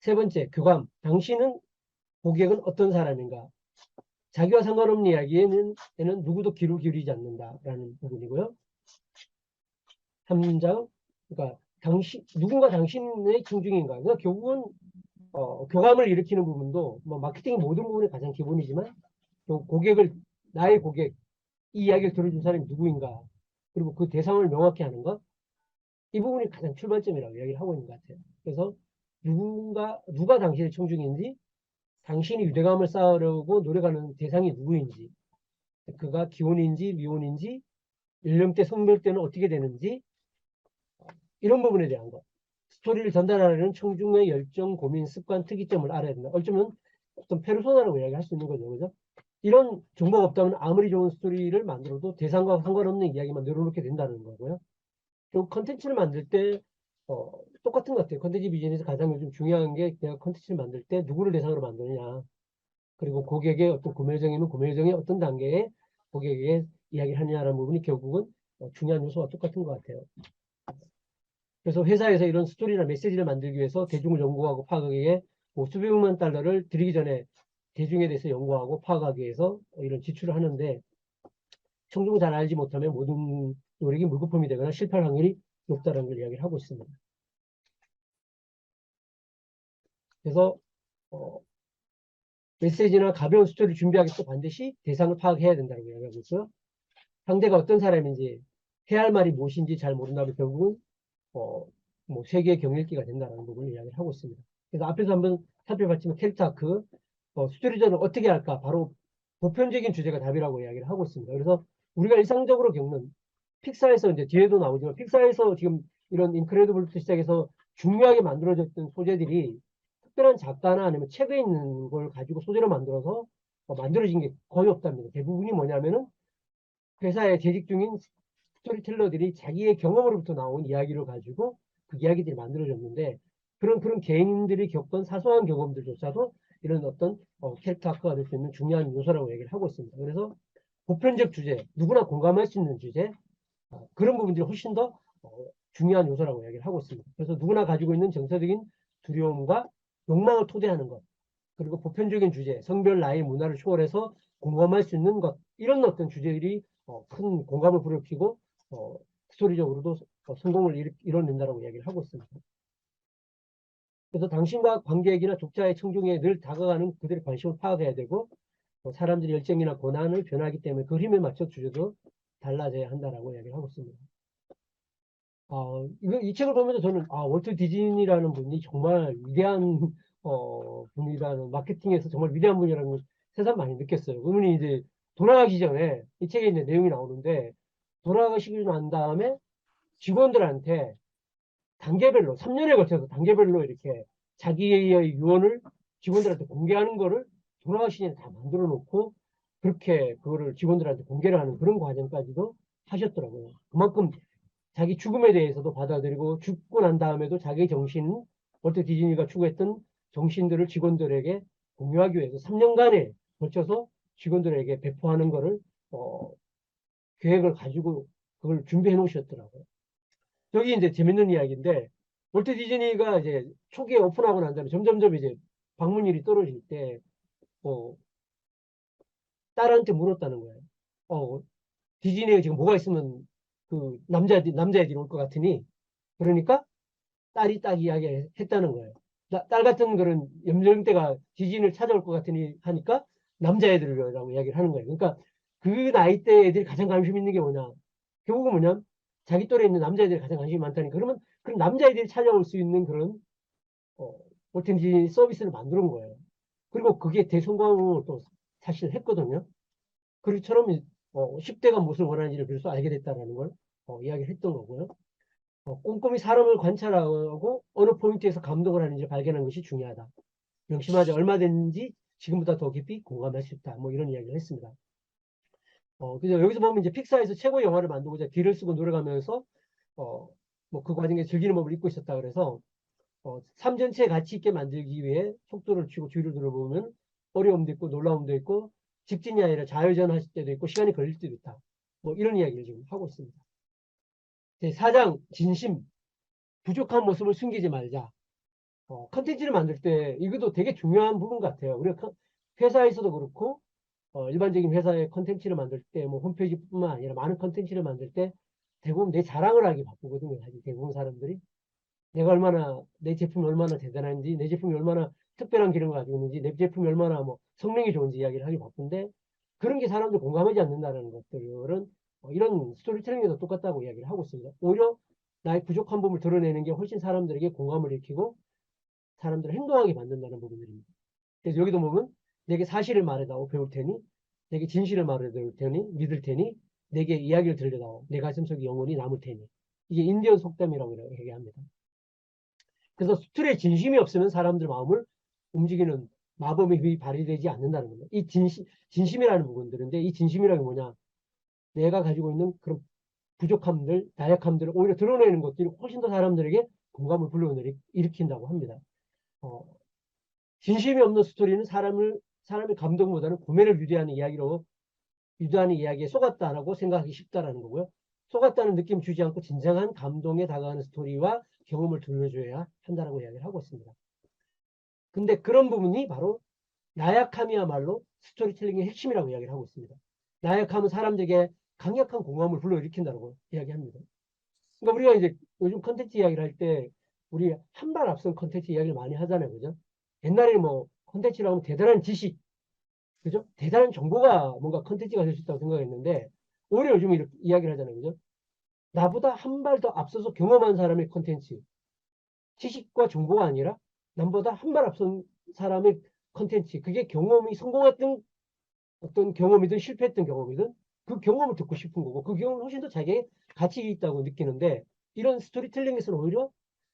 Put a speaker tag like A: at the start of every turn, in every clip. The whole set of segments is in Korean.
A: 세 번째, 교감. 당신은 고객은 어떤 사람인가? 자기와 상관없는 이야기에는 누구도 귀를 기울이지 않는다라는 부분이고요. 3장, 그러니까 누군가 당신의 청중인가? 그러니까 결국은 교감을 일으키는 부분도 뭐 마케팅의 모든 부분이 가장 기본이지만 또 나의 고객, 이 이야기를 들어준 사람이 누구인가? 그리고 그 대상을 명확히 하는 것, 이 부분이 가장 출발점이라고 이야기를 하고 있는 것 같아요. 그래서 누가 당신의 청중인지, 당신이 유대감을 쌓으려고 노력하는 대상이 누구인지, 그가 기혼인지 미혼인지, 연령대, 성별대는 어떻게 되는지, 이런 부분에 대한 것. 스토리를 전달하려는 청중의 열정, 고민, 습관, 특이점을 알아야 된다. 어쩌면 어떤 페르소나라고 이야기할 수 있는 거죠. 그죠? 이런 정보가 없다면 아무리 좋은 스토리를 만들어도 대상과 상관없는 이야기만 늘어놓게 된다는 거고요. 또 컨텐츠를 만들 때 똑같은 것 같아요. 컨텐츠 비즈니스 가장 요즘 중요한 게 내가 컨텐츠를 만들 때 누구를 대상으로 만드느냐. 그리고 고객의 어떤 구매 요정이면 구매 요정의 어떤 단계에 고객에게 이야기를 하느냐라는 부분이 결국은 중요한 요소가 똑같은 것 같아요. 그래서 회사에서 이런 스토리나 메시지를 만들기 위해서 대중을 연구하고 파악하기 위해 뭐 수백만 달러를 들이기 전에 대중에 대해서 연구하고 파악하기 위해서 이런 지출을 하는데 청중을 잘 알지 못하면 모든 노력이 물거품이 되거나 실패할 확률이 높다는 걸 이야기를 하고 있습니다. 그래서 메시지나 가벼운 스토리를 준비하기 위해서 반드시 대상을 파악해야 된다고 이야기하고 있어요. 상대가 어떤 사람인지 해야 할 말이 무엇인지 잘 모른다면 결국은 뭐 세계의 경일기가 된다는 부분을 이야기를 하고 있습니다. 그래서 앞에서 한번 살펴봤지만 캐릭터 아크, 스토리전을 어떻게 할까? 바로 보편적인 주제가 답이라고 이야기를 하고 있습니다. 그래서 우리가 일상적으로 겪는 픽사에서 이제 뒤에도 나오지만 픽사에서 지금 이런 인크레디블부터 시작해서 중요하게 만들어졌던 소재들이 특별한 작가나 아니면 책에 있는 걸 가지고 소재로 만들어서 만들어진 게 거의 없답니다. 대부분이 뭐냐면은 회사에 재직 중인 스토리텔러들이 자기의 경험으로부터 나온 이야기를 가지고 그 이야기들이 만들어졌는데 그런 개인들이 겪은 사소한 경험들조차도 이런 어떤 캐릭터 아크가 될 수 있는 중요한 요소라고 얘기를 하고 있습니다. 그래서 보편적 주제, 누구나 공감할 수 있는 주제, 그런 부분들이 훨씬 더 중요한 요소라고 얘기를 하고 있습니다. 그래서 누구나 가지고 있는 정서적인 두려움과 욕망을 토대하는 것, 그리고 보편적인 주제, 성별, 나이, 문화를 초월해서 공감할 수 있는 것, 이런 어떤 주제들이 큰 공감을 불러피고 스토리적으로도 성공을 이뤄낸다라고 이야기를 하고 있습니다. 그래서 당신과 관객이나 독자의 청중에 늘 다가가는 그들의 관심을 파악해야 되고 사람들의 열정이나 고난을 변하기 때문에 그 힘에 맞춰 주제도 달라져야 한다라고 이야기를 하고 있습니다. 이 책을 보면서 저는 월트 디즈니라는 분이 정말 위대한 분이라는, 마케팅에서 정말 위대한 분이라는 걸 새삼 많이 느꼈어요. 그분이 이제 돌아가기 전에 이 책에 있는 내용이 나오는데 돌아가시고 난 다음에 직원들한테 단계별로 3년에 걸쳐서 단계별로 이렇게 자기의 유언을 직원들한테 공개하는 거를 돌아가시기 전에 다 만들어 놓고 그렇게 그거를 직원들한테 공개를 하는 그런 과정까지도 하셨더라고요. 그만큼 자기 죽음에 대해서도 받아들이고 죽고 난 다음에도 자기 정신, 월트 디즈니가 추구했던 정신들을 직원들에게 공유하기 위해서 3년간에 걸쳐서 직원들에게 배포하는 거를 계획을 가지고 그걸 준비해 놓으셨더라고요. 여기 이제 재밌는 이야기인데 월트 디즈니가 이제 초기에 오픈하고 난 다음에 점점점 이제 방문율이 떨어질 때 딸한테 물었다는 거예요. 디즈니에 지금 뭐가 있으면 그 남자애들이 올 것 같으니 그러니까 딸이 딱 이야기했다는 거예요. 딸 같은 그런 연령대가 디즈니를 찾아올 것 같으니 하니까 남자애들이라고 이야기를 하는 거예요. 그러니까 그 나이대 애들이 가장 관심 있는 게 뭐냐. 결국은 뭐냐. 자기 또래에 있는 남자애들이 가장 관심이 많다니까. 그럼 남자애들이 찾아올 수 있는 그런 어떤지 서비스를 만드는 거예요. 그리고 그게 대성공을 또 사실 했거든요. 그처럼 10대가 무엇을 원하는지를 비로소 알게 됐다는 걸 이야기를 했던 거고요. 꼼꼼히 사람을 관찰하고 어느 포인트에서 감동을 하는지 발견하는 것이 중요하다. 명심하자 얼마든지 지금보다 더 깊이 공감할 수 있다. 뭐 이런 이야기를 했습니다. 그래서 여기서 보면 이제 픽사에서 최고의 영화를 만들고자 뒤를 쓰고 노력하면서 뭐 그 과정에 즐기는 법을 잊고 있었다 그래서 삶 전체에 가치 있게 만들기 위해 속도를 치고 뒤를 들어보면 어려움도 있고 놀라움도 있고 직진이 아니라 좌회전하실 때도 있고 시간이 걸릴 때도 있다. 뭐 이런 이야기를 지금 하고 있습니다. 제 4장 진심 부족한 모습을 숨기지 말자. 컨텐츠를 만들 때 이것도 되게 중요한 부분 같아요. 우리가 회사에서도 그렇고 일반적인 회사의 컨텐츠를 만들 때 뭐 홈페이지뿐만 아니라 많은 컨텐츠를 만들 때 대부분 내 자랑을 하기 바쁘거든요. 사실 대부분 사람들이 내가 얼마나 내 제품이 얼마나 대단한지 내 제품이 얼마나 특별한 기능을 가지고 있는지 내 제품이 얼마나 뭐 성능이 좋은지 이야기를 하기 바쁜데 그런 게 사람들 공감하지 않는다는 것들은 이런 스토리텔링에도 똑같다고 이야기를 하고 있습니다. 오히려 나의 부족한 부분을 드러내는 게 훨씬 사람들에게 공감을 일으키고 사람들을 행동하게 만든다는 부분들입니다. 그래서 여기도 보면 내게 사실을 말해다오 배울 테니 내게 진실을 말해줄 테니 믿을 테니 내게 이야기를 들려다오 내 가슴속에 영원히 남을 테니 이게 인디언 속담이라고 얘기합니다. 그래서 수틀에 진심이 없으면 사람들 마음을 움직이는 마법의 힘이 발휘되지 않는다는 겁니다. 이 진심이라는 부분들인데 이 진심이라는 게 뭐냐 내가 가지고 있는 그런 부족함들 나약함들을 오히려 드러내는 것들이 훨씬 더 사람들에게 공감을 불러일으킨다고 합니다. 진심이 없는 스토리는 사람의 감동보다는 고뇌를 유도하는 이야기에 속았다라고 생각하기 쉽다라는 거고요. 속았다는 느낌 주지 않고 진정한 감동에 다가가는 스토리와 경험을 들려줘야 한다라고 이야기를 하고 있습니다. 근데 그런 부분이 바로 나약함이야말로 스토리텔링의 핵심이라고 이야기를 하고 있습니다. 나약함은 사람들에게 강력한 공감을 불러일으킨다고 이야기합니다. 그러니까 우리가 이제 요즘 컨텐츠 이야기를 할 때 우리 한 발 앞선 컨텐츠 이야기를 많이 하잖아요. 그죠? 옛날에는 뭐 컨텐츠라고 하면 대단한 지식, 그죠? 대단한 정보가 뭔가 컨텐츠가 될 수 있다고 생각했는데 오히려 요즘 이렇게 이야기를 하잖아요. 그죠? 나보다 한 발 더 앞서서 경험한 사람의 컨텐츠, 지식과 정보가 아니라 남보다 한 발 앞선 사람의 컨텐츠, 그게 경험이 성공했던 어떤 경험이든 실패했던 경험이든 그 경험을 듣고 싶은 거고 그 경험은 훨씬 더 자기의 가치 있다고 느끼는데 이런 스토리텔링에서는 오히려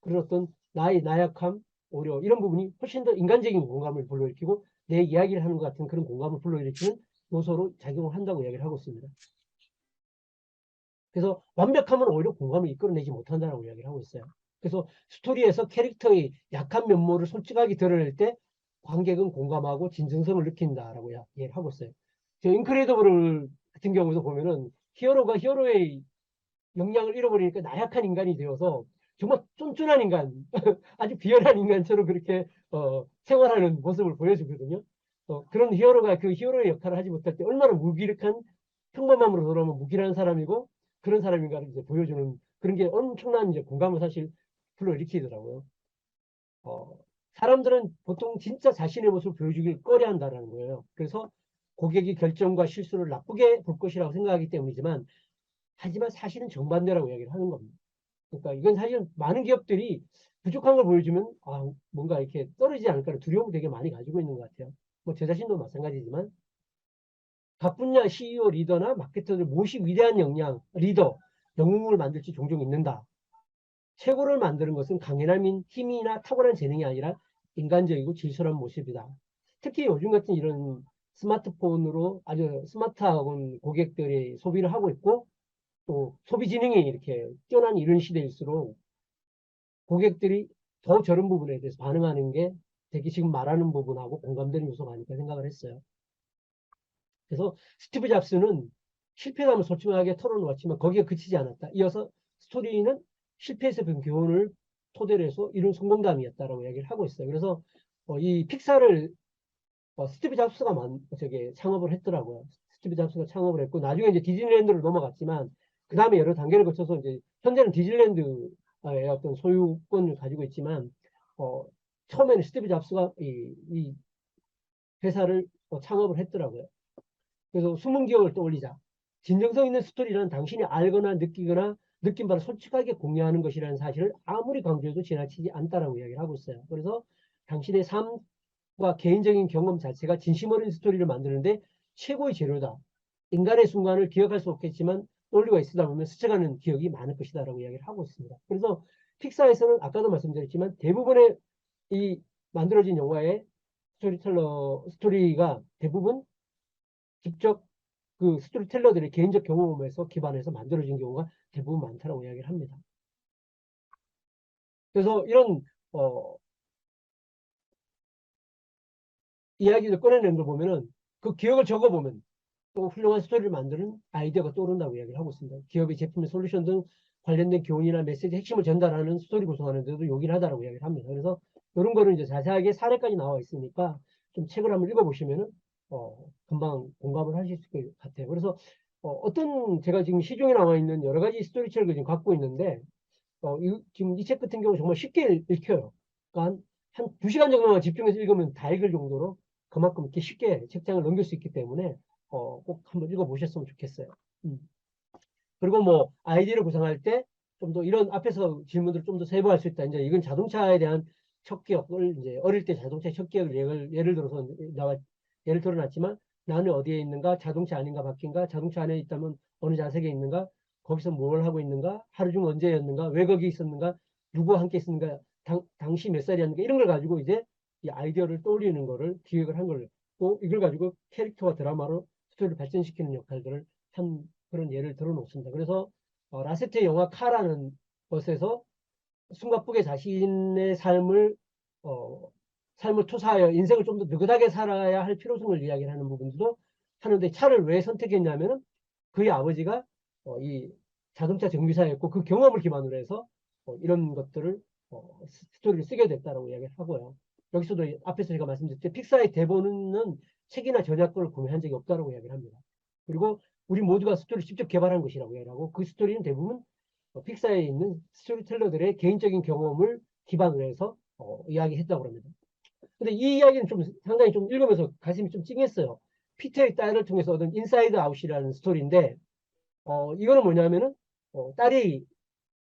A: 그런 어떤 나의 나약함, 오히려 이런 부분이 훨씬 더 인간적인 공감을 불러일으키고 내 이야기를 하는 것 같은 그런 공감을 불러일으키는 요소로 작용을 한다고 이야기를 하고 있습니다. 그래서 완벽함은 오히려 공감을 이끌어내지 못한다고 이야기를 하고 있어요. 그래서 스토리에서 캐릭터의 약한 면모를 솔직하게 드러낼 때 관객은 공감하고 진정성을 느낀다라고 이야기를 하고 있어요. 저 인크레더블 같은 경우도 보면은 히어로가 히어로의 역량을 잃어버리니까 나약한 인간이 되어서 정말 쫀쫀한 인간, 아주 비열한 인간처럼 그렇게 생활하는 모습을 보여주거든요. 그런 히어로가 그 히어로의 역할을 하지 못할 때 얼마나 무기력한 평범함으로 돌아오면 무기력한 사람이고 그런 사람인가를 이제 보여주는 그런 게 엄청난 이제 공감을 사실 불러일으키더라고요. 사람들은 보통 진짜 자신의 모습을 보여주길 꺼려한다는 거예요. 그래서 고객이 결정과 실수를 나쁘게 볼 것이라고 생각하기 때문이지만 하지만 사실은 정반대라고 이야기를 하는 겁니다. 그러니까 이건 사실 많은 기업들이 부족한 걸 보여주면 뭔가 이렇게 떨어지지 않을까라는 두려움을 되게 많이 가지고 있는 것 같아요. 뭐 제 자신도 마찬가지지만 각 분야 CEO 리더나 마케터들 무엇이 위대한 리더, 영웅을 만들지 종종 있는다. 최고를 만드는 것은 강인함인 힘이나 탁월한 재능이 아니라 인간적이고 질서란 모습이다. 특히 요즘 같은 이런 스마트폰으로 아주 스마트한 고객들이 소비를 하고 있고 또 소비 지능이 이렇게 뛰어난 이런 시대일수록 고객들이 더 저런 부분에 대해서 반응하는 게 되게 지금 말하는 부분하고 공감되는 요소가 아닐까 생각을 했어요. 그래서 스티브 잡스는 실패감을 솔직하게 털어놓았지만 거기에 그치지 않았다. 이어서 스토리는 실패에서 배운 교훈을 토대로 해서 이룬 성공담이었다라고 이야기를 하고 있어요. 그래서 이 픽사를 스티브 잡스가 창업을 했더라고요. 스티브 잡스가 창업을 했고 나중에 이제 디즈니랜드로 넘어갔지만 그 다음에 여러 단계를 거쳐서 이제 현재는 디즈니랜드의 어떤 소유권을 가지고 있지만 처음에는 스티브 잡스가 이 회사를 창업을 했더라고요. 그래서 숨은 기억을 떠올리자. 진정성 있는 스토리는 당신이 알거나 느끼거나 느낀 바를 솔직하게 공유하는 것이라는 사실을 아무리 강조해도 지나치지 않다라고 이야기를 하고 있어요. 그래서 당신의 삶과 개인적인 경험 자체가 진심 어린 스토리를 만드는데 최고의 재료다. 인간의 순간을 기억할 수 없겠지만 떠올리고 있으다 보면 스쳐가는 기억이 많을 것이다 라고 이야기를 하고 있습니다. 그래서 픽사에서는 아까도 말씀드렸지만 대부분의 이 만들어진 영화의 스토리가 대부분 직접 그 스토리텔러들의 개인적 경험에서 기반해서 만들어진 경우가 대부분 많다고 이야기를 합니다. 그래서 이런 이야기를 꺼내는 걸 보면은 그 기억을 적어보면 또 훌륭한 스토리를 만드는 아이디어가 떠오른다고 이야기를 하고 있습니다. 기업의 제품의 솔루션 등 관련된 교훈이나 메시지 핵심을 전달하는 스토리 구성하는 데도 용이하다고 이야기를 합니다. 그래서 이런 거를 이제 자세하게 사례까지 나와 있으니까 좀 책을 한번 읽어보시면은 금방 공감을 하실 것 같아요. 그래서 어떤 제가 지금 시중에 나와 있는 여러 가지 스토리책을 지금 갖고 있는데 지금 이 책 같은 경우 정말 쉽게 읽혀요. 그러니까 한 2시간 정도만 집중해서 읽으면 다 읽을 정도로 그만큼 이렇게 쉽게 책장을 넘길 수 있기 때문에 꼭 한번 읽어보셨으면 좋겠어요. 음. 그리고 뭐 아이디어를 구상할 때 좀 더 이런 앞에서 질문들을 좀 더 세부할 수 있다. 이제 이건 자동차에 대한 첫 기억을 이제 어릴 때 자동차 첫 기억을 예를 들어서 예를 들어놨지만 나는 어디에 있는가, 자동차 아닌가 바뀐가, 자동차 안에 있다면 어느 좌석에 있는가, 거기서 뭘 하고 있는가, 하루 중 언제였는가, 왜 거기 있었는가, 누구와 함께 있었는가, 당시 몇 살이었는가 이런 걸 가지고 이제 이 아이디어를 떠올리는 거를 기획을 한 걸 또 이걸 가지고 캐릭터와 드라마로 스토리를 발전시키는 역할들을 한 그런 예를 들어 놓습니다. 그래서 라세트의 영화 카라는 것에서 숨가쁘게 자신의 어, 삶을 투사하여 인생을 좀 더 느긋하게 살아야 할 필요성을 이야기하는 부분도 하는데 차를 왜 선택했냐면은 그의 아버지가 이 자동차 정비사였고 그 경험을 기반으로 해서 이런 것들을 스토리를 쓰게 됐다라고 이야기를 하고요. 여기서도 앞에서 제가 말씀드렸듯이 픽사의 대본은 책이나 저작권을 구매한 적이 없다라고 이야기를 합니다. 그리고 우리 모두가 스토리를 직접 개발한 것이라고 이야기를 하고 그 스토리는 대부분 픽사에 있는 스토리텔러들의 개인적인 경험을 기반으로 해서 이야기했다고 합니다. 근데 이 이야기는 좀 상당히 좀 읽으면서 가슴이 좀 찡했어요. 피터의 딸을 통해서 얻은 인사이드 아웃이라는 스토리인데 이거는 뭐냐면은 딸이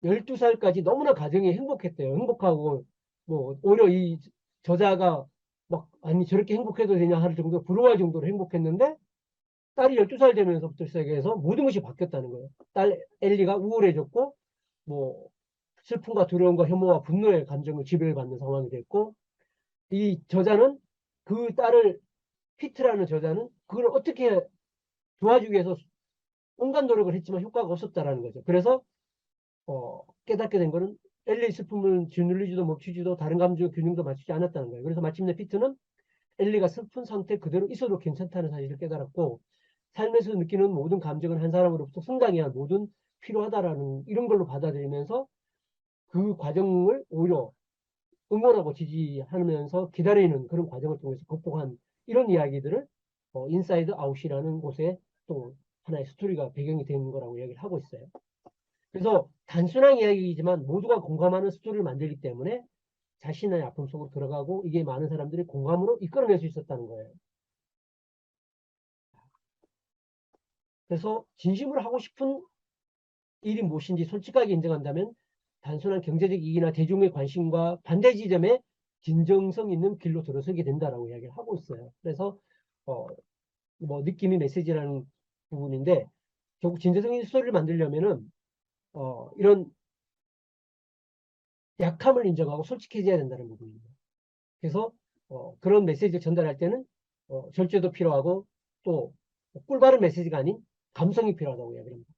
A: 12살까지 너무나 가정이 행복했대요. 행복하고 뭐 오히려 이 저자가 막 아니 저렇게 행복해도 되냐 할 정도로 부러워할 정도로 행복했는데 딸이 12살 되면서부터 시작해서 모든 것이 바뀌었다는 거예요. 딸 엘리가 우울해졌고 뭐 슬픔과 두려움과 혐오와 분노의 감정을 지배를 받는 상황이 됐고 이 저자는 그 딸을 피트라는 저자는 그걸 어떻게 도와주기 위해서 온갖 노력을 했지만 효과가 없었다라는 거죠. 그래서 깨닫게 된 거는 엘리의 슬픔을 짓눌리지도 멈추지도 다른 감정의 균형도 맞추지 않았다는 거예요. 그래서 마침내 피트는 엘리가 슬픈 상태 그대로 있어도 괜찮다는 사실을 깨달았고 삶에서 느끼는 모든 감정은 한 사람으로부터 성장해야 모든 필요하다라는 이런 걸로 받아들이면서 그 과정을 오히려 응원하고 지지하면서 기다리는 그런 과정을 통해서 극복한 이런 이야기들을 인사이드 아웃이라는 곳에 또 하나의 스토리가 배경이 되는 거라고 이야기를 하고 있어요. 그래서 단순한 이야기이지만 모두가 공감하는 스토리를 만들기 때문에 자신의 아픔 속으로 들어가고 이게 많은 사람들이 공감으로 이끌어낼 수 있었다는 거예요. 그래서 진심으로 하고 싶은 일이 무엇인지 솔직하게 인정한다면 단순한 경제적 이익이나 대중의 관심과 반대 지점에 진정성 있는 길로 들어서게 된다라고 이야기를 하고 있어요. 그래서 뭐 느낌이 메시지라는 부분인데 결국 진정성 있는 스토리를 만들려면은 이런 약함을 인정하고 솔직해져야 된다는 부분입니다. 그래서 그런 메시지를 전달할 때는 절제도 필요하고 또 꿀바른 메시지가 아닌 감성이 필요하다고 이야기합니다.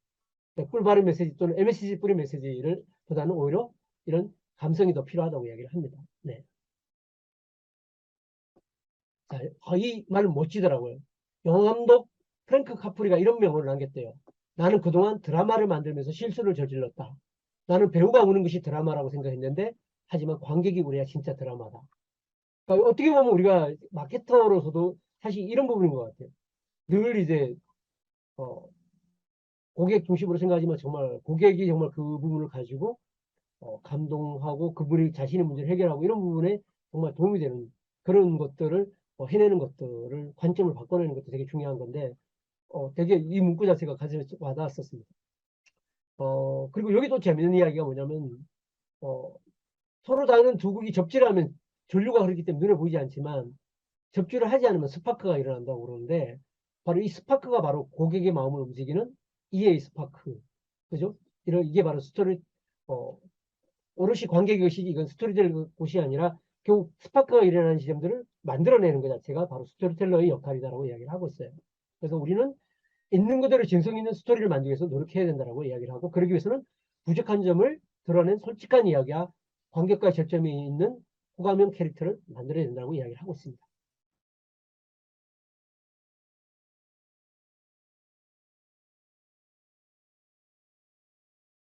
A: 꿀바른 메시지 또는 MSG 뿌린 메시지를 보다는 오히려 이런 감성이 더 필요하다고 이야기를 합니다. 네. 자, 이 말은 멋지더라고요. 영화감독 프랭크 카프리가 이런 명언을 남겼대요. 나는 그동안 드라마를 만들면서 실수를 저질렀다. 나는 배우가 우는 것이 드라마라고 생각했는데 하지만 관객이 우려야 진짜 드라마다. 그러니까 어떻게 보면 우리가 마케터로서도 사실 이런 부분인 것 같아요. 늘 이제 어, 고객 중심으로 생각하지만 정말 고객이 정말 그 부분을 가지고 감동하고 그분이 자신의 문제를 해결하고 이런 부분에 정말 도움이 되는 그런 것들을 해내는 것들을 관점을 바꿔내는 것도 되게 중요한 건데 되게 이 문구 자체가 가슴에 와닿았었습니다. 그리고 여기 또 재밌는 이야기가 뭐냐면 어, 서로 다른 두 극이 접지를 하면 전류가 흐르기 때문에 눈에 보이지 않지만 접지를 하지 않으면 스파크가 일어난다고 그러는데 바로 이 스파크가 바로 고객의 마음을 움직이는 EA 스파크 그죠? 이게 바로 스토리 오롯이 관객의 것이지 이건 스토리텔러 곳이 아니라 결국 스파크가 일어나는 지점들을 만들어내는 것 자체가 바로 스토리텔러의 역할이다라고 이야기를 하고 있어요. 그래서 우리는 있는 그대로 진성 있는 스토리를 만들기 위해서 노력해야 된다라고 이야기를 하고 그러기 위해서는 부족한 점을 드러낸 솔직한 이야기와 관객과의 접점이 있는 호감형 캐릭터를 만들어야 된다고 이야기를 하고 있습니다.